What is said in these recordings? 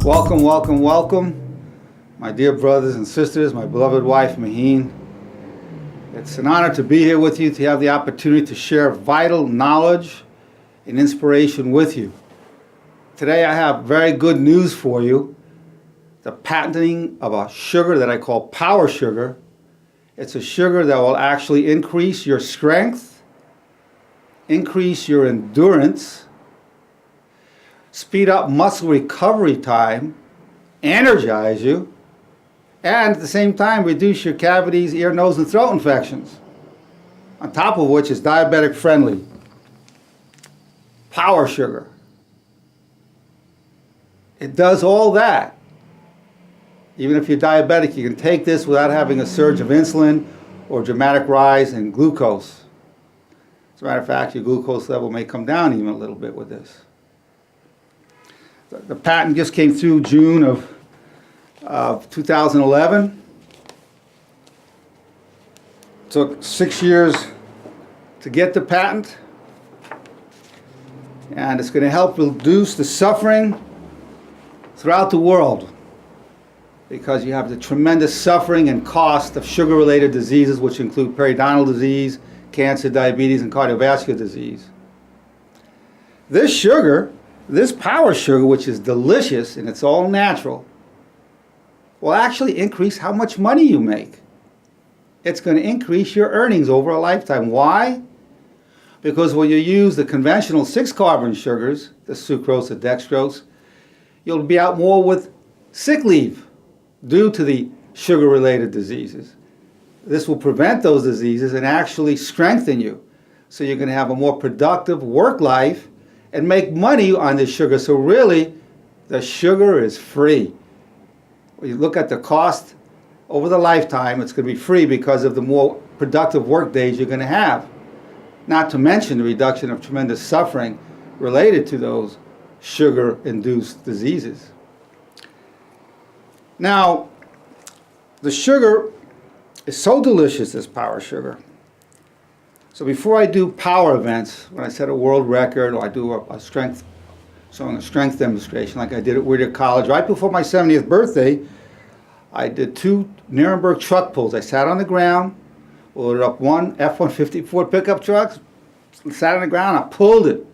Welcome, welcome, welcome, my dear brothers and sisters, my beloved wife, Maheen. It's an honor to be here with you, to have the opportunity to share vital knowledge and inspiration with you. Today I have very good news for you. The patenting of a sugar that I call power sugar. It's a sugar that will actually increase your strength, increase your endurance, speed up muscle recovery time, energize you, and at the same time reduce your cavities, ear, nose, and throat infections. On top of which is diabetic friendly. Power sugar. It does all that. Even if you're diabetic, you can take this without having a surge of insulin or dramatic rise in glucose. As a matter of fact, your glucose level may come down even a little bit with this. The patent just came through June of 2011. Took 6 years to get the patent. And it's going to help reduce the suffering throughout the world, because you have the tremendous suffering and cost of sugar-related diseases, which include periodontal disease, cancer, diabetes, and cardiovascular disease. This sugar, this power sugar, which is delicious and it's all natural, will actually increase how much money you make. It's going to increase your earnings over a lifetime. Why? Because when you use the conventional 6-carbon sugars, the sucrose, the dextrose, you'll be out more with sick leave due to the sugar-related diseases. This will prevent those diseases and actually strengthen you. So you're going to have a more productive work life and make money on this sugar. So really, the sugar is free. When you look at the cost over the lifetime, it's going to be free because of the more productive work days you're going to have. Not to mention the reduction of tremendous suffering related to those sugar-induced diseases. Now, the sugar is so delicious, this power sugar. So before I do power events, when I set a world record or I do a strength demonstration like I did at Whittier College, right before my 70th birthday, I did 2 Nerenberg truck pulls. I sat on the ground, loaded up one F-150 Ford pickup truck, sat on the ground, I pulled it.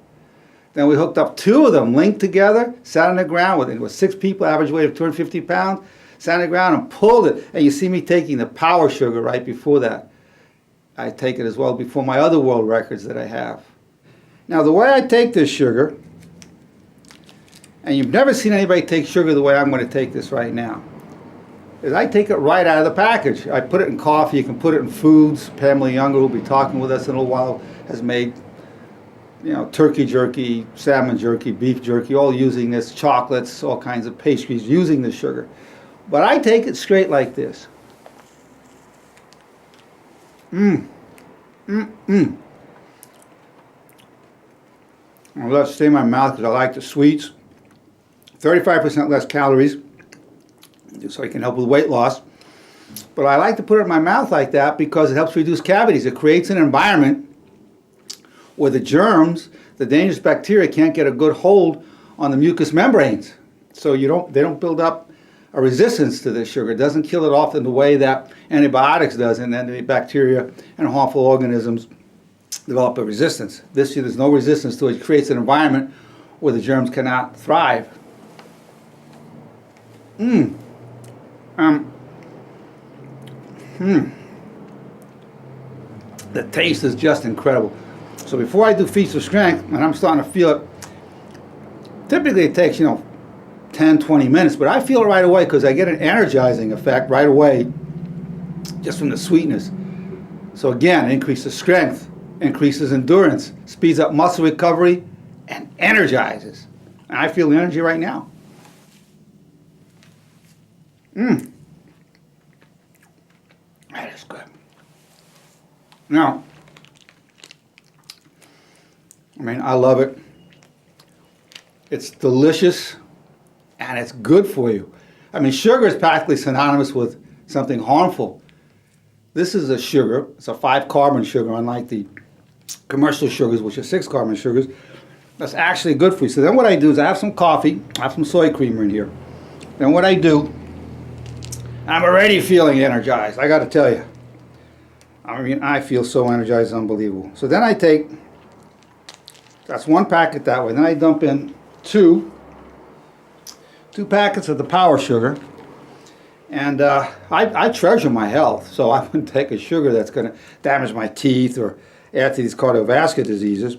Then we hooked up 2 of them, linked together, sat on the ground with 6 people, average weight of 250 pounds, sat on the ground and pulled it. And you see me taking the power sugar right before that. I take it as well before my other world records that I have. Now the way I take this sugar, and you've never seen anybody take sugar the way I'm going to take this right now, is I take it right out of the package. I put it in coffee, you can put it in foods. Pamela Younger, who will be talking with us in a little while, has made turkey jerky, salmon jerky, beef jerky, all using this, chocolates, all kinds of pastries using this sugar. But I take it straight like this. I'll let it stay in my mouth because I like the sweets. 35% less calories, so I can help with weight loss. But I like to put it in my mouth like that because it helps reduce cavities. It creates an environment where the germs, the dangerous bacteria, can't get a good hold on the mucous membranes. So they don't build up a resistance to this sugar. It doesn't kill it off in the way that antibiotics does, and then the bacteria and harmful organisms develop a resistance. There's no resistance to it. It creates an environment where the germs cannot thrive. The taste is just incredible. So before I do feats of strength, and I'm starting to feel it, typically it takes 10, 20 minutes, but I feel it right away because I get an energizing effect right away just from the sweetness. So again, it increases strength, increases endurance, speeds up muscle recovery, and energizes. And I feel the energy right now. That is good. Now, I love it. It's delicious. And it's good for you. Sugar is practically synonymous with something harmful. This is a sugar. It's a 5-carbon sugar, unlike the commercial sugars, which are 6-carbon sugars. That's actually good for you. So then what I do is I have some coffee. I have some soy creamer in here. then what I do, I'm already feeling energized, I got to tell you. I mean, I feel so energized, it's unbelievable. So then I take, that's one packet that way. Then I dump in two packets of the power sugar. And I treasure my health, so I wouldn't take a sugar that's going to damage my teeth or add to these cardiovascular diseases.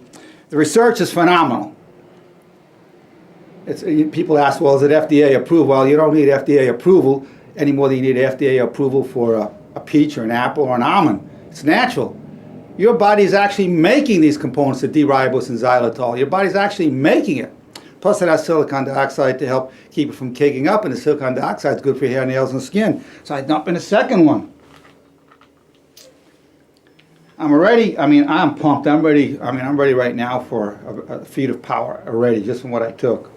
The research is phenomenal. People ask, well, is it FDA approved? Well, you don't need FDA approval any more than you need FDA approval for a peach or an apple or an almond. It's natural. Your body is actually making these components, the D-ribose and xylitol. Your body's actually making it. Plus it has silicon dioxide to help keep it from caking up, and the silicon dioxide is good for hair, nails, and skin. So I dump in a second one. I'm pumped. I'm ready right now for a feat of power already, just from what I took.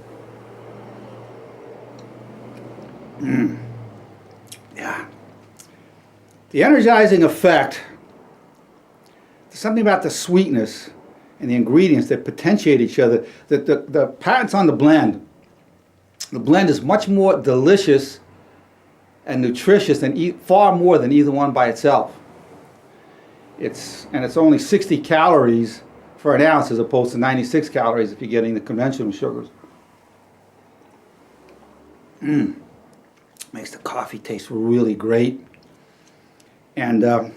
Yeah. The energizing effect, there's something about the sweetness and the ingredients that potentiate each other. The patent's on the blend. The blend is much more delicious and nutritious than far more than either one by itself. It's only 60 calories for an ounce as opposed to 96 calories if you're getting the conventional sugars. Makes the coffee taste really great. And maybe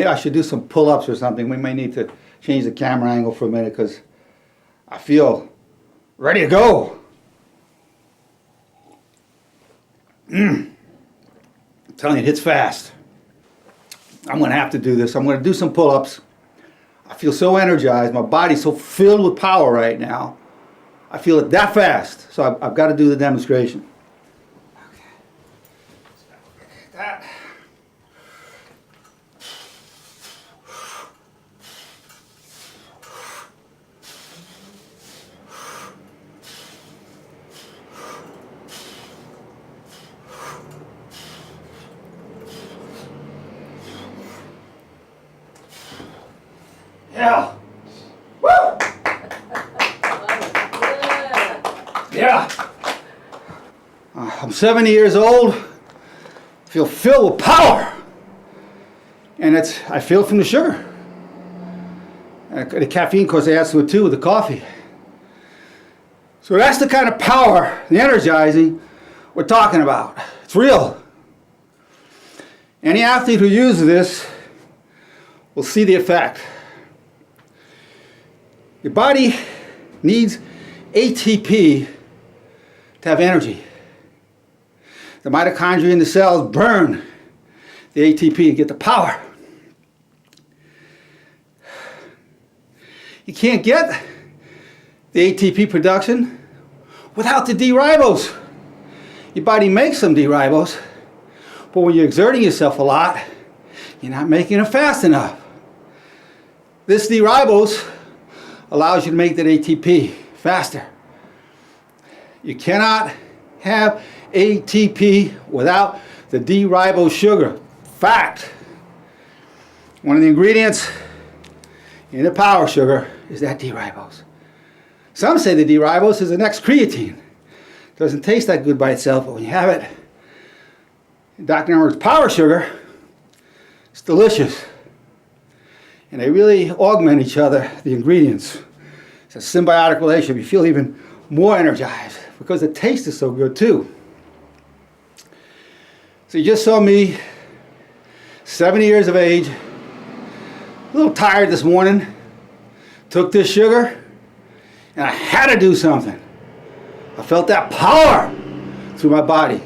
I should do some pull-ups or something. We may need to change the camera angle for a minute because I feel ready to go. I'm telling you, it hits fast. I'm going to have to do this. I'm going to do some pull-ups. I feel so energized. My body's so filled with power right now. I feel it that fast. So I've got to do the demonstration. Okay. That. Yeah. Woo! Yeah. I'm 70 years old. Feel filled with power. And I feel it from the sugar. And the caffeine, of course, adds to it too with the coffee. So that's the kind of power, the energizing, we're talking about. It's real. Any athlete who uses this will see the effect. Your body needs ATP to have energy. The mitochondria in the cells burn the ATP to get the power. You can't get the ATP production without the D-ribose. Your body makes some D-ribose, but when you're exerting yourself a lot, you're not making it fast enough. This D-ribose allows you to make that ATP faster. You cannot have ATP without the D-ribose sugar. Fact. One of the ingredients in the power sugar is that D-ribose. Some say the D-ribose is the next creatine. Doesn't taste that good by itself, but when you have it in Dr. Nerenberg's power sugar, it's delicious. And they really augment each other, the ingredients. It's a symbiotic relationship. You feel even more energized because the taste is so good too. So you just saw me, 70 years of age, a little tired this morning, took this sugar, and I had to do something. I felt that power through my body.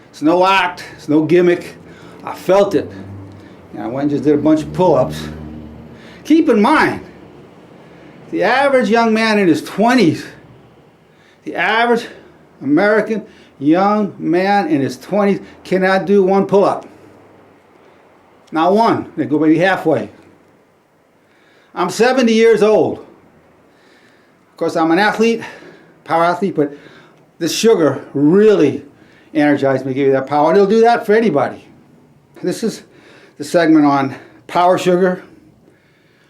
It's no act, it's no gimmick. I felt it. And I went and just did a bunch of pull-ups. Keep in mind, the average young man in his 20s, the average American young man in his 20s cannot do one pull-up. Not one. They go maybe halfway. I'm 70 years old. Of course, I'm an athlete, power athlete, but this sugar really energized me, give you that power. And it'll do that for anybody. This is the segment on power sugar.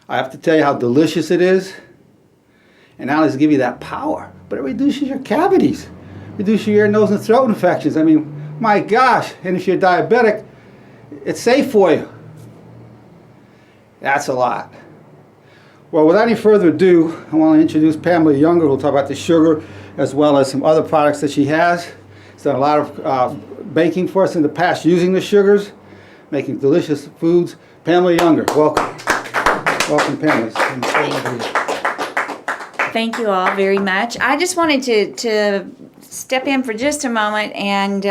I have to tell you how delicious it is And not only does it give you that power, but it reduces your cavities, reduces your ear, nose, and throat infections. I mean, my gosh, and if you're diabetic, it's safe for you. That's a lot. Well, without any further ado, I want to introduce Pamela Younger, who will talk about the sugar as well as some other products that she has. She's done a lot of baking for us in the past using the sugars, making delicious foods. Pamela Younger, welcome. Welcome, Pamela. Thank you all very much. I just wanted to step in for just a moment and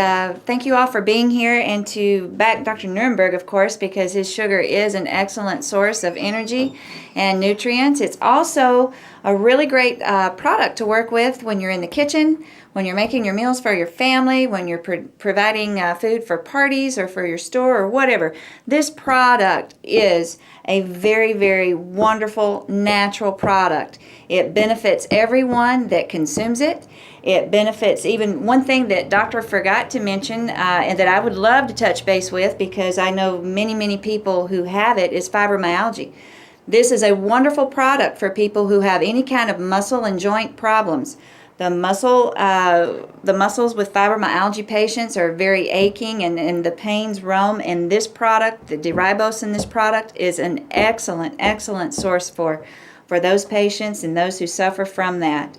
thank you all for being here, and to back Dr. Nerenberg, of course, because his sugar is an excellent source of energy and nutrients. It's also a really great product to work with when you're in the kitchen, when you're making your meals for your family, when you're providing food for parties or for your store or whatever. This product is a very, very wonderful natural product. It benefits everyone that consumes it. It benefits, even one thing that doctor forgot to mention and that I would love to touch base with, because I know many, many people who have it, is fibromyalgia. This is a wonderful product for people who have any kind of muscle and joint problems. The muscles with fibromyalgia patients are very aching, and the pains roam, and this product, the D-ribose in this product, is an excellent, excellent source for those patients and those who suffer from that.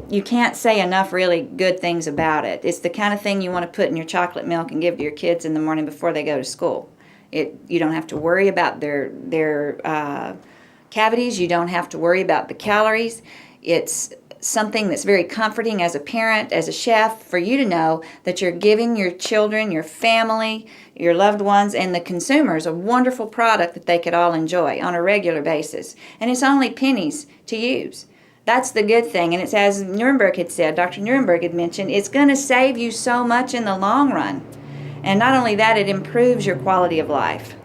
You can't say enough really good things about it. It's the kind of thing you want to put in your chocolate milk and give to your kids in the morning before they go to school. You don't have to worry about their cavities. You don't have to worry about the calories. It's something that's very comforting as a parent, as a chef, for you to know that you're giving your children, your family, your loved ones, and the consumers a wonderful product that they could all enjoy on a regular basis. And it's only pennies to use. That's the good thing. And it's, as Nerenberg had said, Dr. Nerenberg had mentioned, it's going to save you so much in the long run. And not only that, it improves your quality of life.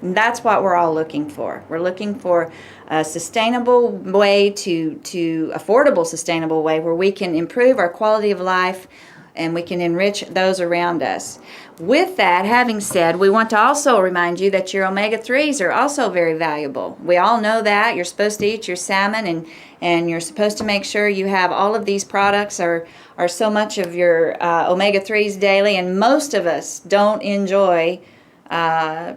And that's what we're all looking for. We're looking for a sustainable way affordable sustainable way where we can improve our quality of life and we can enrich those around us. With that, having said, we want to also remind you that your omega-3s are also very valuable. We all know that. You're supposed to eat your salmon, and you're supposed to make sure you have all of these products are so much of your omega-3s daily, and most of us don't enjoy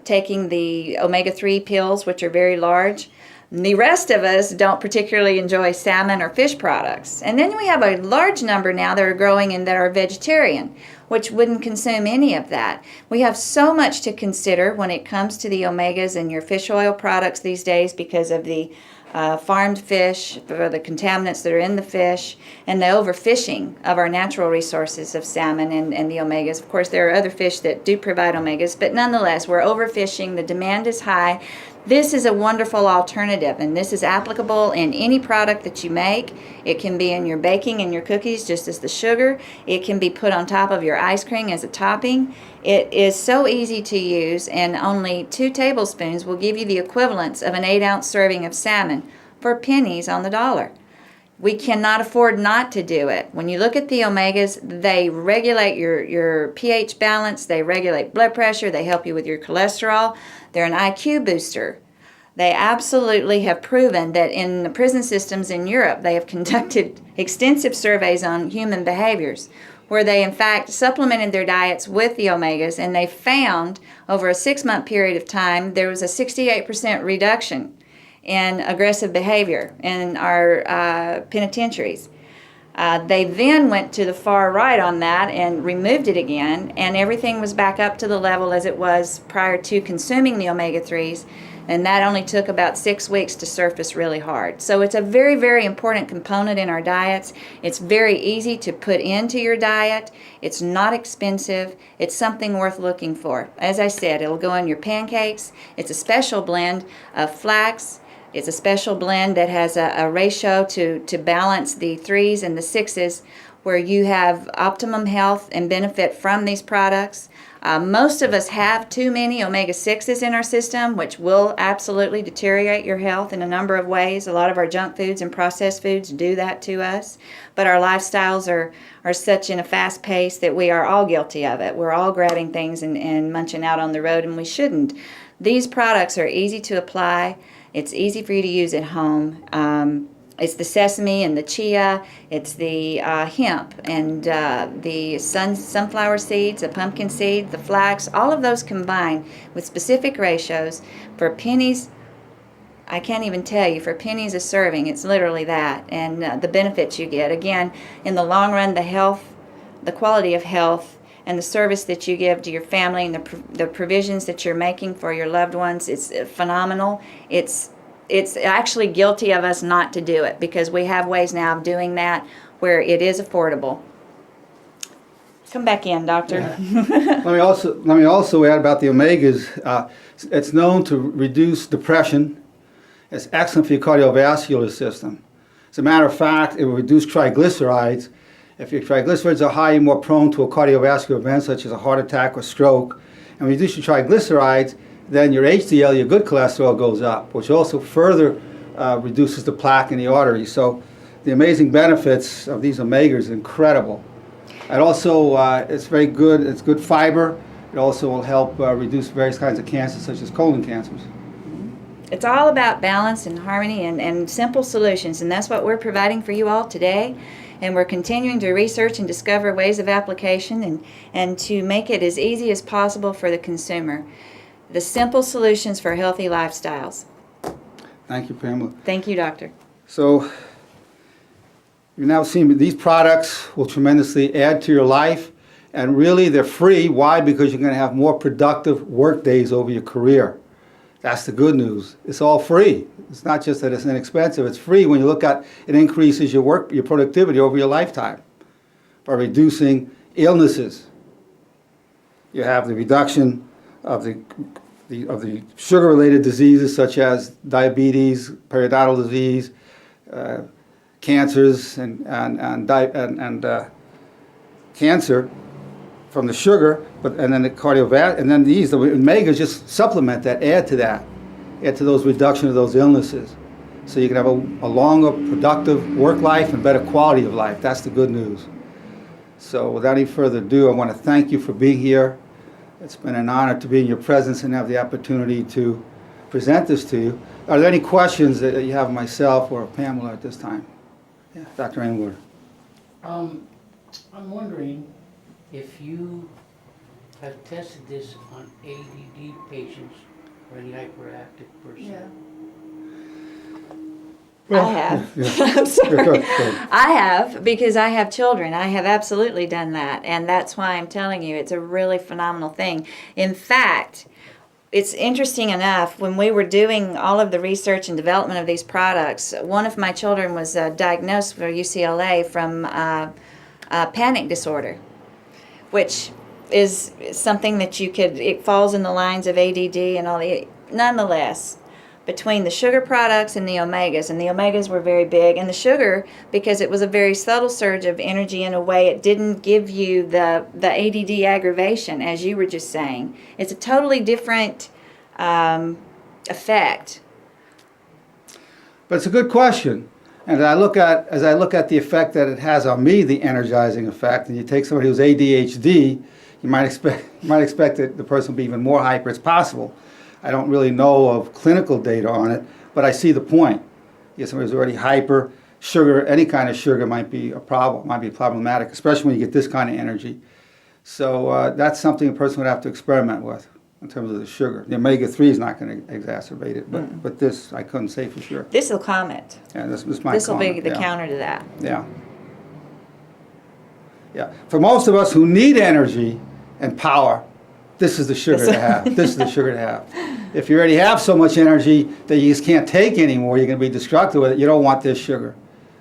taking the omega-3 pills, which are very large. The rest of us don't particularly enjoy salmon or fish products. And then we have a large number now that are growing and that are vegetarian, which wouldn't consume any of that. We have so much to consider when it comes to the omegas and your fish oil products these days because of the farmed fish, or the contaminants that are in the fish, and the overfishing of our natural resources of salmon and the omegas. Of course, there are other fish that do provide omegas, but nonetheless, we're overfishing. The demand is high. This is a wonderful alternative, and this is applicable in any product that you make. It can be in your baking and your cookies, just as the sugar. It can be put on top of your ice cream as a topping. It is so easy to use, and only 2 tablespoons will give you the equivalence of an 8-ounce serving of salmon for pennies on the dollar. We cannot afford not to do it. When you look at the omegas, they regulate your pH balance, they regulate blood pressure, they help you with your cholesterol. They're an IQ booster. They absolutely have proven that in the prison systems in Europe, they have conducted extensive surveys on human behaviors where they in fact supplemented their diets with the omegas, and they found over a 6-month period of time there was a 68% reduction in aggressive behavior in our penitentiaries. They then went to the far right on that and removed it again, and everything was back up to the level as it was prior to consuming the omega-3s, and that only took about 6 weeks to surface really hard. So it's a very, very important component in our diets. It's very easy to put into your diet. It's not expensive. It's something worth looking for. As I said, it'll go in your pancakes. It's a special blend of flax. It's a special blend that has a ratio to balance the 3s and the 6s, where you have optimum health and benefit from these products. Most of us have too many omega-6s in our system, which will absolutely deteriorate your health in a number of ways. A lot of our junk foods and processed foods do that to us, but our lifestyles are such in a fast pace that we are all guilty of it. We're all grabbing things and munching out on the road, and we shouldn't. These products are easy to apply. It's easy for you to use at home. It's the sesame and the chia, it's the hemp and the sunflower seeds, the pumpkin seed, the flax, all of those combined with specific ratios for pennies. I can't even tell you, for pennies a serving, it's literally that. And the benefits you get. Again, in the long run, the health, the quality of health, and the service that you give to your family and the provisions that you're making for your loved ones, it's phenomenal. It's actually guilty of us not to do it, because we have ways now of doing that where it is affordable. Come back in, doctor. Yeah. Let me also add about the omegas. It's known to reduce depression. It's excellent for your cardiovascular system. As a matter of fact, it will reduce triglycerides. If your triglycerides are high, you're more prone to a cardiovascular event such as a heart attack or stroke. And reduce your triglycerides, then your HDL, your good cholesterol, goes up, which also further reduces the plaque in the artery. So the amazing benefits of these omegas are incredible. And also, it's very good. It's good fiber. It also will help reduce various kinds of cancers, such as colon cancers. It's all about balance and harmony and simple solutions, and that's what we're providing for you all today. And we're continuing to research and discover ways of application and to make it as easy as possible for the consumer. The simple solutions for healthy lifestyles. Thank you, Pamela. Thank you, doctor. So you've now seen these products will tremendously add to your life, and really they're free. Why? Because you're going to have more productive work days over your career. That's the good news. It's all free. It's not just that it's inexpensive. It's free when you look at it increases your productivity over your lifetime by reducing illnesses. You have the reduction of the sugar-related diseases such as diabetes, periodontal disease, cancers, and cancer from the sugar, and then the cardiovascular, and then the omegas just supplement that, add to those reduction of those illnesses. So you can have a longer, productive work life and better quality of life. That's the good news. So without any further ado, I want to thank you for being here. It's been an honor to be in your presence and have the opportunity to present this to you. Are there any questions that you have of myself or Pamela at this time? Yeah, Dr. Engler. I'm wondering if you have tested this on ADD patients or any hyperactive person. I have. I'm sorry. I have, because I have children. I have absolutely done that, and that's why I'm telling you it's a really phenomenal thing. In fact, it's interesting enough, when we were doing all of the research and development of these products, one of my children was diagnosed for UCLA from panic disorder, which is something that it falls in the lines of ADD and all the, nonetheless, between the sugar products and the omegas were very big, and the sugar, because it was a very subtle surge of energy in a way, it didn't give you the ADD aggravation, as you were just saying. It's a totally different effect. But it's a good question. And as I look at the effect that it has on me, the energizing effect, and you take somebody who's ADHD, you might expect that the person will be even more hyper. It's possible. I don't really know of clinical data on it, but I see the point. If somebody who's already hyper, sugar, any kind of sugar might be a problem, might be problematic, especially when you get this kind of energy. So that's something a person would have to experiment with in terms of the sugar. The omega-3 is not going to exacerbate it, but this I couldn't say for sure. This will calm it. Yeah, this might This will calm be it, the yeah. counter to that. Yeah. Yeah. For most of us who need energy and power, this is the sugar to have. This is the sugar to have. If you already have so much energy that you just can't take anymore, you're going to be destructive with it, you don't want this sugar.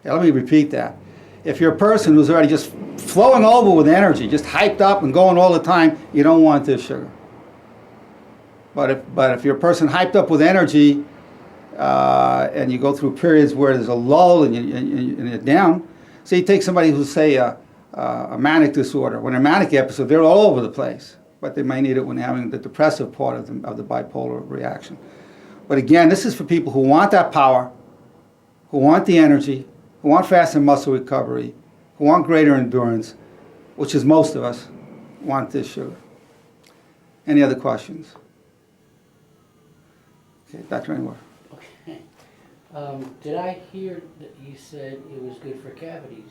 Yeah, let me repeat that. If you're a person who's already just flowing over with energy, just hyped up and going all the time, you don't want this sugar. But if you're a person hyped up with energy and you go through periods where there's a lull and you're down, so you take somebody who's, say, a manic disorder. When they're manic episode, they're all over the place. But they may need it when they're having the depressive part of the bipolar reaction. But again, this is for people who want that power, who want the energy, who want faster muscle recovery, who want greater endurance, which is most of us, want this sugar. Any other questions? Okay, Dr. Engler. Okay. Did I hear that you said it was good for cavities?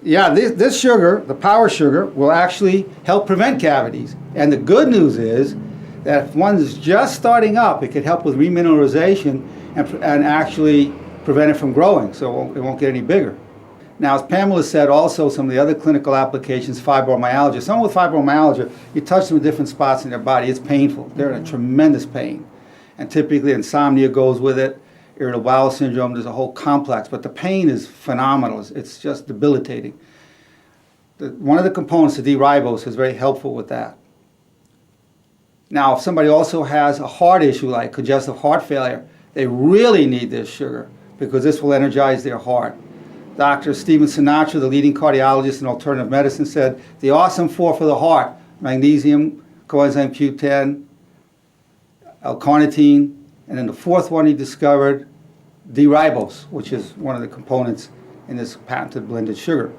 Yeah, this sugar, the power sugar, will actually help prevent cavities. And the good news is that if one is just starting up, it could help with remineralization and actually prevent it from growing, so it won't get any bigger. Now, as Pamela said, also some of the other clinical applications, fibromyalgia. Someone with fibromyalgia, you touch them in different spots in their body, it's painful. They're in a tremendous pain. And typically insomnia goes with it, irritable bowel syndrome, there's a whole complex. But the pain is phenomenal, it's just debilitating. One of the components, the D-ribose, is very helpful with that. Now, if somebody also has a heart issue like congestive heart failure, they really need this sugar because this will energize their heart. Dr. Stephen Sinatra, the leading cardiologist in alternative medicine, said the awesome four for the heart: magnesium, coenzyme Q10, L-carnitine, and then the fourth one he discovered, D-ribose, which is one of the components in this patented blended sugar.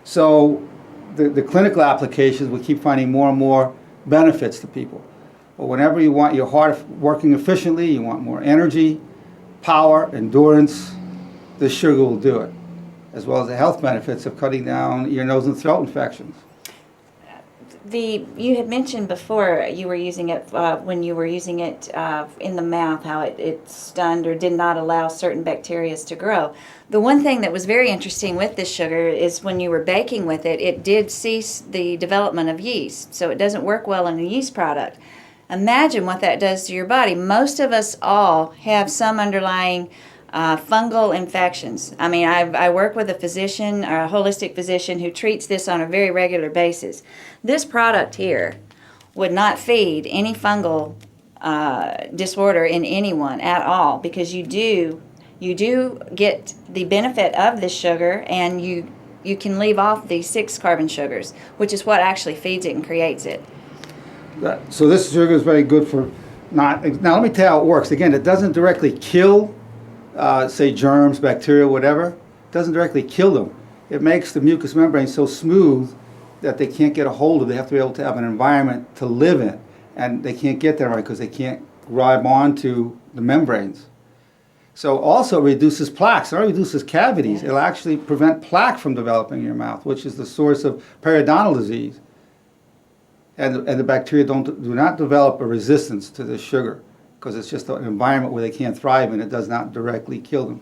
So the clinical applications, we keep finding more and more benefits to people. But whenever you want your heart working efficiently, you want more energy, power, endurance, this sugar will do it, as well as the health benefits of cutting down ear, nose, and throat infections. You had mentioned before you were using it when you were using it in the mouth, how it stunned or did not allow certain bacteria to grow. The one thing that was very interesting with this sugar is when you were baking with it, it did cease the development of yeast, so it doesn't work well in a yeast product. Imagine what that does to your body. Most of us all have some underlying fungal infections. I mean, I work with a physician, or a holistic physician, who treats this on a very regular basis. This product here would not feed any fungal disorder in anyone at all, because you do get the benefit of this sugar, and you can leave off the 6 carbon sugars, which is what actually feeds it and creates it. So this sugar is very good for not. Now let me tell you how it works. Again, it doesn't directly kill say germs, bacteria, whatever. It doesn't directly kill them. It makes the mucous membrane so smooth that they can't get a hold of it. They have to be able to have an environment to live in. And they can't get there right because they can't grab onto the membranes. So also it reduces plaques. It not reduces cavities. Yes. It'll actually prevent plaque from developing in your mouth, which is the source of periodontal disease. And the bacteria do not develop a resistance to this sugar, because it's just an environment where they can't thrive and it does not directly kill them.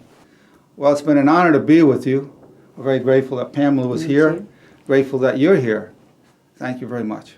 Well, it's been an honor to be with you. We're very grateful that Pamela was here. Grateful that you're here. Thank you very much.